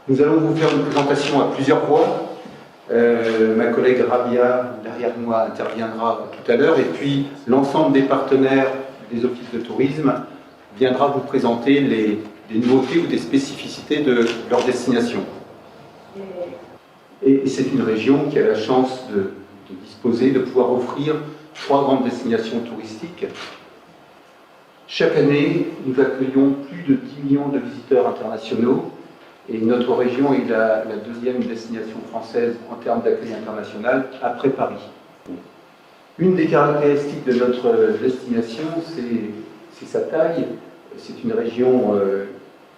Nous allons vous faire une présentation à plusieurs voix. Ma collègue Rabia, derrière moi, interviendra tout à l'heure, et puis l'ensemble des partenaires des offices de tourisme viendra vous présenter des nouveautés ou des spécificités de leur destination. Et c'est une région qui a la chance de disposer, de pouvoir offrir 3 grandes destinations touristiques. Chaque année, nous accueillons plus de 10 millions de visiteurs internationaux, et notre région est la deuxième destination française en termes d'accueil international, après Paris. Une des caractéristiques de notre destination, c'est sa taille. C'est une région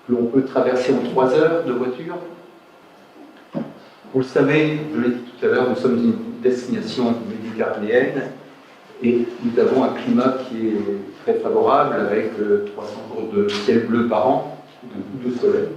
que l'on peut traverser en 3 heures de voiture. Vous le savez, je l'ai dit tout à l'heure, nous sommes une destination méditerranéenne et nous avons un climat qui est très favorable avec 300 jours de ciel bleu par an, de soleil.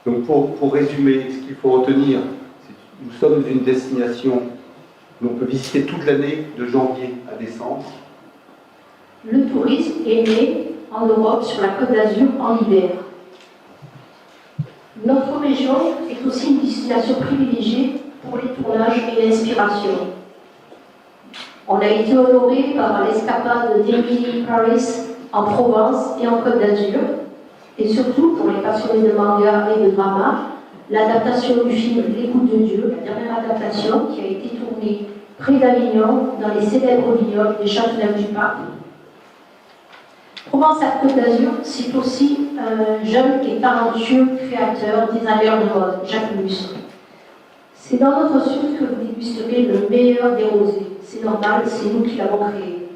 Donc pour résumer, ce qu'il faut retenir, c'est que nous sommes une destination que l'on peut visiter toute l'année, de janvier à décembre. Le tourisme est né en Europe sur la Côte d'Azur en hiver. Notre région est aussi une destination privilégiée pour les tournages et l'inspiration. On a été honoré par l'escapade d'Emily Paris en Provence et en Côte d'Azur, et surtout pour les passionnés de manga et de drama, l'adaptation du film Les Gouttes de Dieu, la dernière adaptation qui a été tournée près d'Avignon, dans les célèbres vignobles des Châteauneuf-du-Pape. Provence-Alpes-Côte d'Azur, c'est aussi un jeune et talentueux créateur, designer de mode, Jacques Mus. C'est dans notre sud que vous dégusterez le meilleur des rosés. C'est normal, c'est nous qui l'avons créé.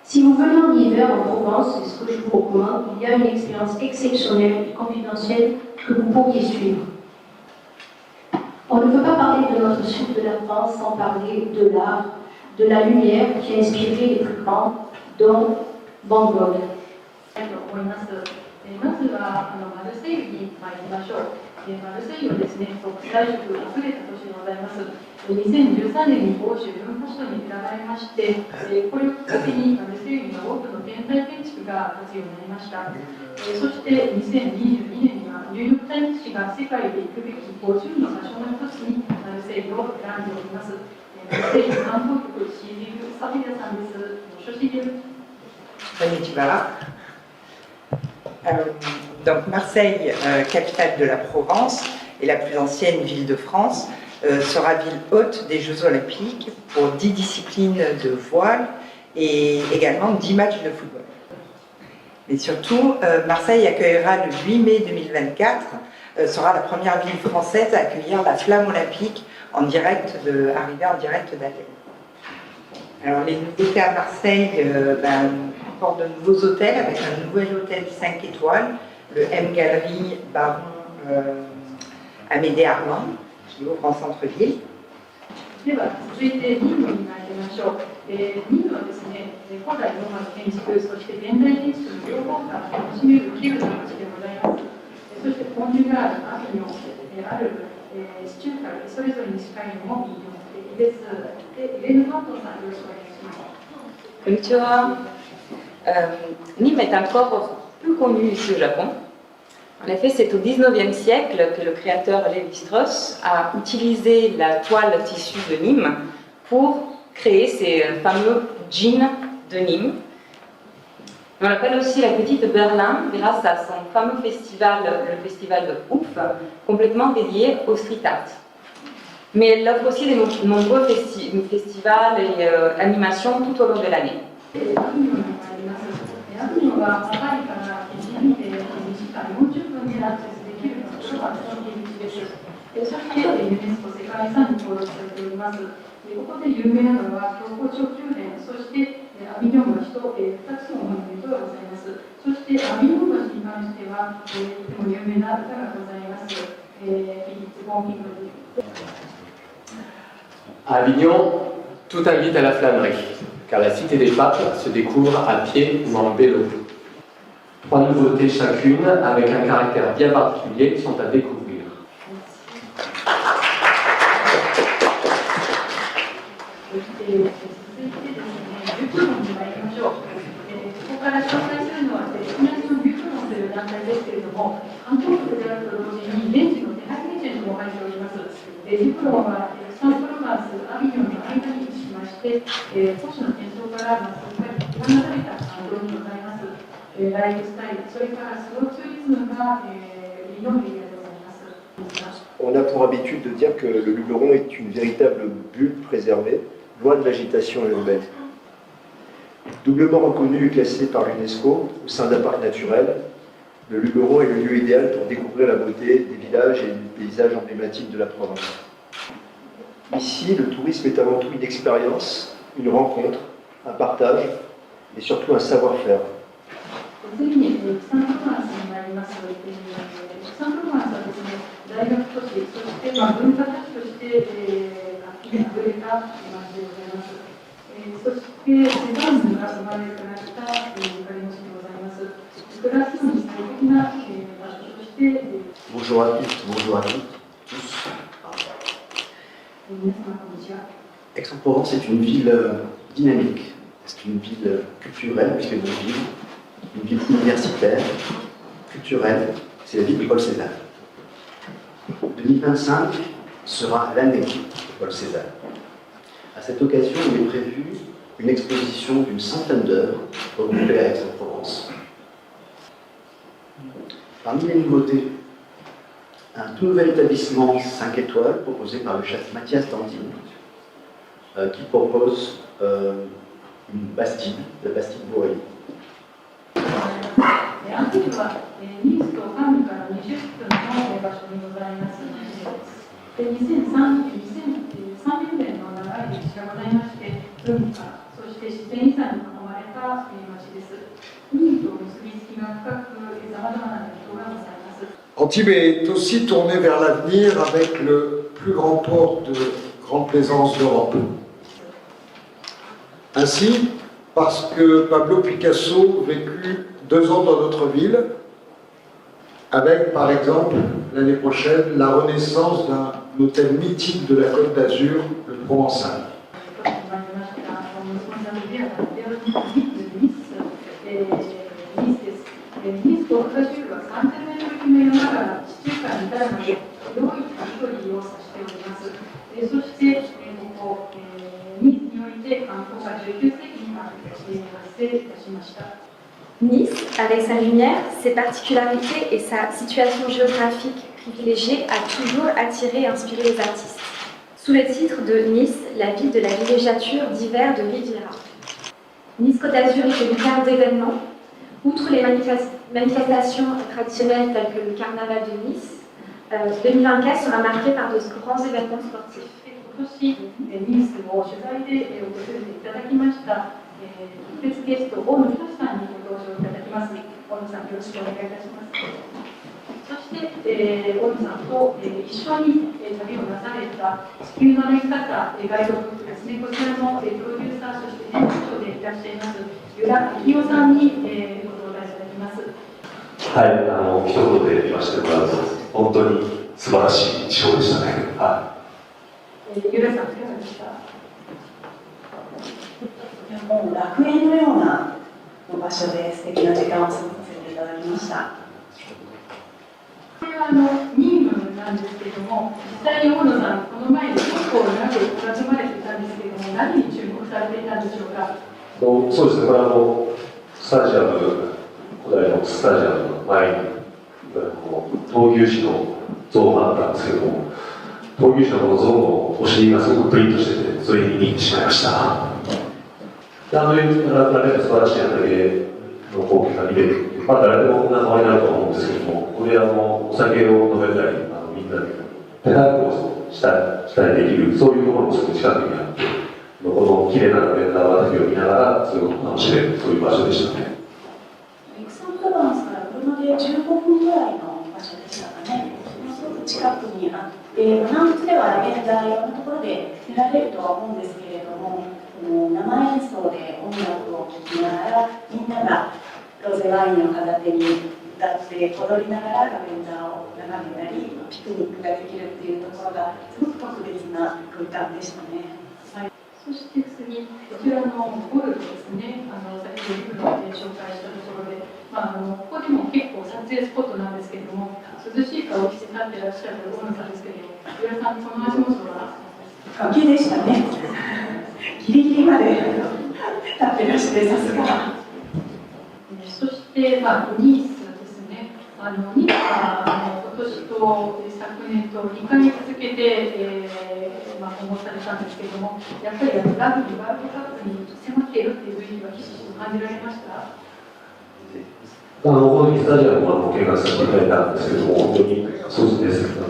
Si vous venez en hiver en Provence, c'est ce que je vous recommande, il y a une expérience exceptionnelle et confidentielle que vous pourriez suivre. On ne peut pas parler de notre sud de la France sans parler de l'art, de la lumière qui a inspiré les plus grands, dont Van Gogh. まずはマルセイユに参りましょう。マルセイユはですね、国際色あふれた都市でございます。2013年に欧州文化賞に選ばれまして、これをきっかけにマルセイユには多くの現代建築が建つようになりました。そして2022年にはニューヨーク・タイムズ紙が世界で行くべき50の場所の一つにマルセイユを選んでおります。マルセイユ観光局シーリル・サフィアさんです。ショシリル。こんにちは。Donc Marseille, capitale de la Provence et la plus ancienne ville de France, sera ville hôte des Jeux Olympiques pour 10 disciplines de voile et également 10 matchs de football. Et surtout, Marseille accueillera le 8 mai 2024, sera la première ville française à accueillir la flamme olympique arrivée en direct d'Athènes. Alors les nouveautés à Marseille, de nouveaux hôtels avec un nouvel hôtel 5 étoiles, le M Gallery Baron Amédée Armand, qui ouvre en centre-ville. では続いてニムに参りましょう。ニムはですね、古代ローマの建築、そして現代建築の両方から楽しめるキルな街でございます。そしてポンジュガール、アビニョン、ある地中海、それぞれに近いのもいいです。イレーヌ・ハントンさん、よろしくお願いします。こんにちは。Nîmes est un port peu connu ici au Japon. En effet, c'est au XIXe siècle que le créateur Lévi-Strauss a utilisé la toile tissue de Nîmes pour créer ces fameux jeans de Nîmes. On l'appelle aussi la petite Berlin grâce à son fameux festival, le festival de Ouf, complètement dédié au street art. Mais elle offre aussi de nombreux festivals et animations tout au long de l'année. アビニョンはパリから1時間40分でアクセスできるところが特徴的です。そしてユネスコ世界遺産に登録されております。ここで有名なのは教皇庁宮殿、そしてアビニョン橋と2つのモニュメントがございます。そしてアビニョン橋に関してはとても有名な歌がございます。フィリッツ・ボン・ヒングル。À Avignon, tout invite à la flânerie, car la cité des papes se découvre à pied ou en vélo. 3 nouveautés chacune, avec un caractère bien particulier, sont à découvrir. On a pour habitude de dire que le Luberon est une véritable bulle préservée, loin de l'agitation urbaine. Doublement reconnu et classé par l'UNESCO au sein d'un parc naturel, le Luberon est le lieu idéal pour découvrir la beauté des villages et des paysages emblématiques de la Provence. Ici, le tourisme est avant tout une expérience, une rencontre, un partage et surtout un savoir-faire. 次にサンプロマンスになります。サンプロマンスはですね、大学都市、そして文化都市として活気にあふれた街でございます。そしてセザンヌが生まれ変わったゆかりの地でございます。暮らすのに最適な場所として。Bonjour à tous, bonjour à tous. 皆様こんにちは。Aix-en-Provence est une ville dynamique, C'est une ville culturelle, puisque c'est une ville universitaire, culturelle, c'est la ville de Paul Cézanne. 2025 sera l'année de Paul Cézanne. À cette occasion, il est prévu une exposition d'une centaine d'œuvres regroupées à Aix-en-Provence. Parmi les nouveautés, un tout nouvel établissement 5 étoiles proposé par le chef Mathias Dandine, qui propose une bastide, la bastide Bourrelly. アンティルはニースとカンヌから20分の場所にございます2030年の長い歴史がございまして、文化、そして自然遺産に囲まれた町です。海と結びつきが深く、さまざまな伝統がございます。 Antibes est aussi tourné vers l'avenir avec le plus grand port de grande plaisance d'Europe. Ainsi, parce que Pablo Picasso vécut 2 ans dans notre ville, avec par exemple l'année prochaine la renaissance d'un hôtel mythique de la Côte d'Azur, le Provençal. Nice, avec sa lumière, ses particularités et sa situation géographique privilégiée, a toujours attiré et inspiré les artistes. Sous le titre de Nice, la ville de la villégiature d'hiver de Riviera. Nice Côte d'Azur est une carte d'événements. Outre les manifestations traditionnelles telles que le carnaval de Nice, 2024 sera marqué par de grands événements sportifs. 今年ニースを取材で訪れていただきました特別ゲスト大野仁さんにご登場いただきます。大野さんよろしくお願いいたします。そして大野さんと一緒に旅をなされた地球の歩き方ガイドブックですね。こちらのプロデューサーそして編集長でいらっしゃいます由良明夫さんにご登壇いただきます。はい、一言で言わせてもらうと本当に素晴らしいショーでしたね。はい。由良さんいかがでした？もう楽園のような場所で素敵な時間を過ごさせていただきました。これは任務なんですけれども、実際に大野さん、この前に結構長く立まれていたんですけれども、何に注目されていたんでしょうか。そうですね、これスタジアム、古代のスタジアムの前に、闘牛士の像があったんですけども、闘牛士のこの像のお尻がすごくプリントしてて、それに見入ってしまいました。ラケット素晴らしい投げの光景が見れる、誰でもこんな顔になると思うんですけども、これお酒を飲めたり、みんなで手早くしたりできる、そういうところもすぐ近くにあって、この綺麗なラベンダー畑を見ながら、すごく楽しめる、そういう場所でしたね。エクサンプロバンスから車で15分ぐらいの場所でしたかね。すごく近くにあって、南仏ではラベンダーいろんなところで出られるとは思うんですけれども、生演奏で音楽を聴きながらみんながロゼワインを片手に歌って踊りながらラベンダーを眺めたりピクニックができるっていうところがすごく特別な空間でしたね。はい、そして次こちらのゴルフですね。先ほど紹介したところで、ここでも結構撮影スポットなんですけれども、涼しい顔をして立ってらっしゃる大野さんですけれども、由良さんこの足元は崖でしたね。ギリギリまで立ってらしてさすが。そしてニースですね。ニースは今年と昨年と2回続けて訪問されたんですけれども、やっぱりラグビーワールドカップに迫っているっていう雰囲気はひしひしと感じられました。この時スタジアムも見学させていただいたんですけども、本当にそうですね。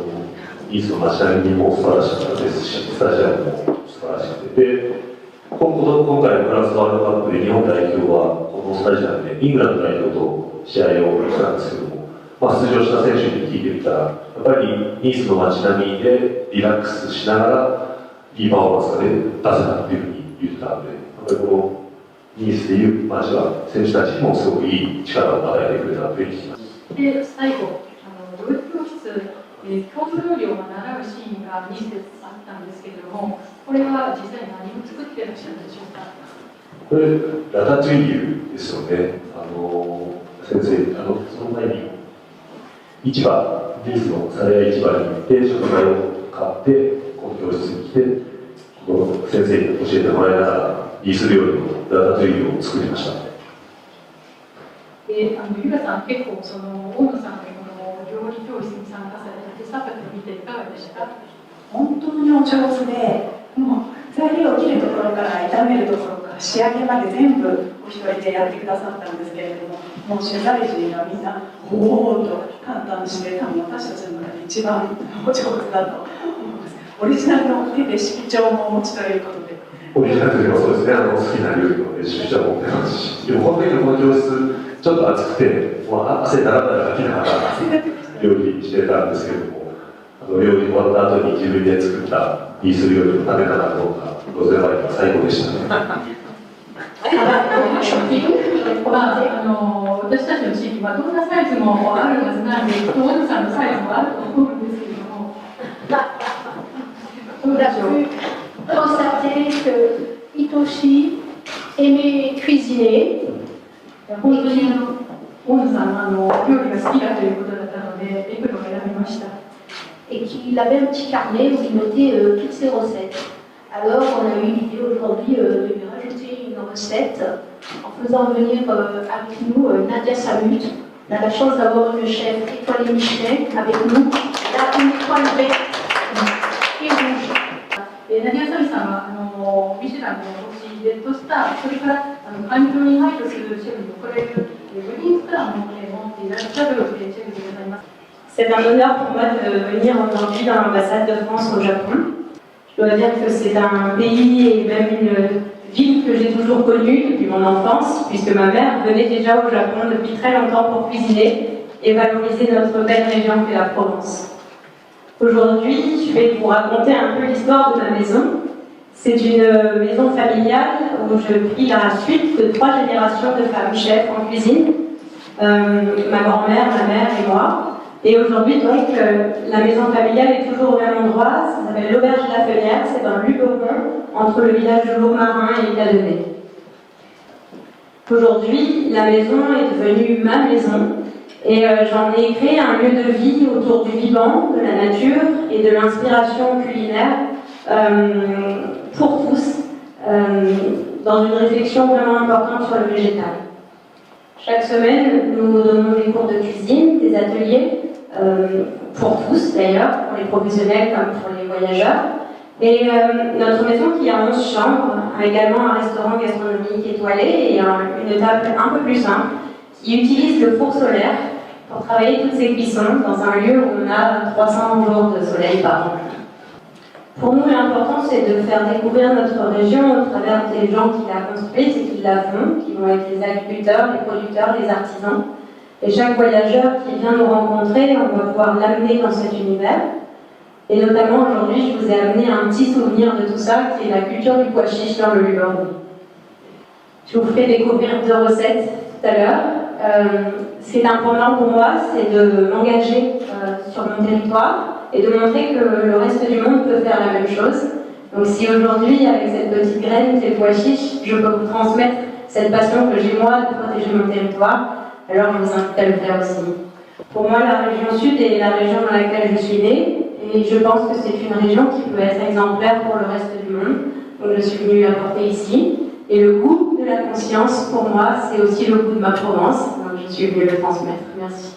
ニースの街並みも素晴らしかったですし、スタジアムも素晴らしくて、で今回のフランスワールドカップで日本代表はこのスタジアムでイングランド代表と試合をしたんですけども、出場した選手に聞いてみたら、やっぱりニースの街並みでリラックスしながらいいパフォーマンスが出せたっていうふうに言ってたので、やっぱりこのニースでいう街は選手たちにもすごくいい力を与えてくれたというふうに聞きます。で最後料理教室郷土料理を習うシーンがニースであったんですけれども、これは実際に何を作っていらっしゃるんでしょうか。これ、ラタトゥイユですよね。先生、その前に、市場、ニースのサレア市場に行って、食材を買って、この教室に来て、この先生に教えてもらいながら、リース料理のラタトゥイユを作りました。で、ゆらさん、結構、大野さんのこの料理教室に参加された手さばきを見ていかがでしたか？本当にお上手で、もう材料を切るところから炒めるところから仕上げまで全部お一人でやってくださったんですけれども、もう取材陣がみんなおおと簡単にして、多分私たちの中で一番お上手だと思います。オリジナルのレシピ帳もお持ちということで。オリジナルというのはそうですね、好きな料理のレシピ帳も持ってますし、でも本当にこの教室、ちょっと暑くて、もう汗だらだらかきながら料理してたんですけれども、料理終わった後に自分で作ったリース料理を食べたらどうか、ロゼワインが最高でしたね。私たちの地域はどんなサイズもあるはずなんで、大野さんのサイズもあると思うんですけれども。On a pu constater que Hitoshi aimait cuisiner. 本当に大野さんは料理が好きだということだったので、エプロンを選びました。Et qu'il avait un petit carnet où il notait toutes ses recettes. Alors, on a eu l'idée aujourd'hui de lui rajouter une recette en faisant venir avec nous Nadia Samut. On a la chance d'avoir une chef étoilée Michelin avec nous. Elle a une étoile verte et rouge. ナディア・サミさんはミシュランの星レッドスター、それから環境に配慮するシェフに贈られるグリーンスターも持っていらっしゃるシェフでございます。C'est un honneur pour moi de venir aujourd'hui dans l'ambassade de France au Japon. Je dois dire que c'est un pays et même une ville que j'ai toujours connue depuis mon enfance, puisque ma mère venait déjà au Japon depuis très longtemps pour cuisiner et valoriser notre belle région qu'est la Provence. Aujourd'hui, je vais vous raconter un peu l'histoire de ma maison. C'est une maison familiale où je pris la suite de 3 générations de femmes chefs en cuisine, ma grand-mère, ma mère et moi. Et aujourd'hui, donc, la maison familiale est toujours au même endroit. Ça s'appelle l'Auberge de la Fenière. C'est dans le Luberon, entre le village de Lourmarin et Cadenet. Aujourd'hui, la maison est devenue ma maison. Et j'en ai créé un lieu de vie autour du vivant, de la nature et de l'inspiration culinaire pour tous, dans une réflexion vraiment importante sur le végétal. Chaque semaine, nous donnons des cours de cuisine, des ateliers, pour tous d'ailleurs, pour les professionnels comme pour les voyageurs. Et notre maison qui a 11 chambres a également un restaurant gastronomique étoilé et une table un peu plus simple qui utilise le four solaire pour travailler toutes ces cuissons dans un lieu où on a 300 jours de soleil par an. Pour nous, l'important, c'est de faire découvrir notre région au travers des gens qui la construisent et qui la font, qui vont être les agriculteurs, les producteurs, les artisans. Et chaque voyageur qui vient nous rencontrer, on va pouvoir l'amener dans cet univers. Et notamment, aujourd'hui, je vous ai amené un petit souvenir de tout ça, qui est la culture du pois chiche dans le Luberon. Je vous ferai découvrir 2 recettes tout à l'heure. Ce qui est important pour moi, c'est de m'engager sur mon territoire et de montrer que le reste du monde peut faire la même chose. Donc si aujourd'hui, avec cette petite graine qui est le pois chiche, je peux vous transmettre cette passion que j'ai moi de protéger mon territoire, alors je vous invite à le faire aussi. Pour moi, la région sud est la région dans laquelle je suis née, et je pense que c'est une région qui peut être exemplaire pour le reste du monde. Donc je suis venue l'apporter ici. Et le goût de la conscience, pour moi, c'est aussi le goût de ma Provence. Donc je suis venue le transmettre. Merci.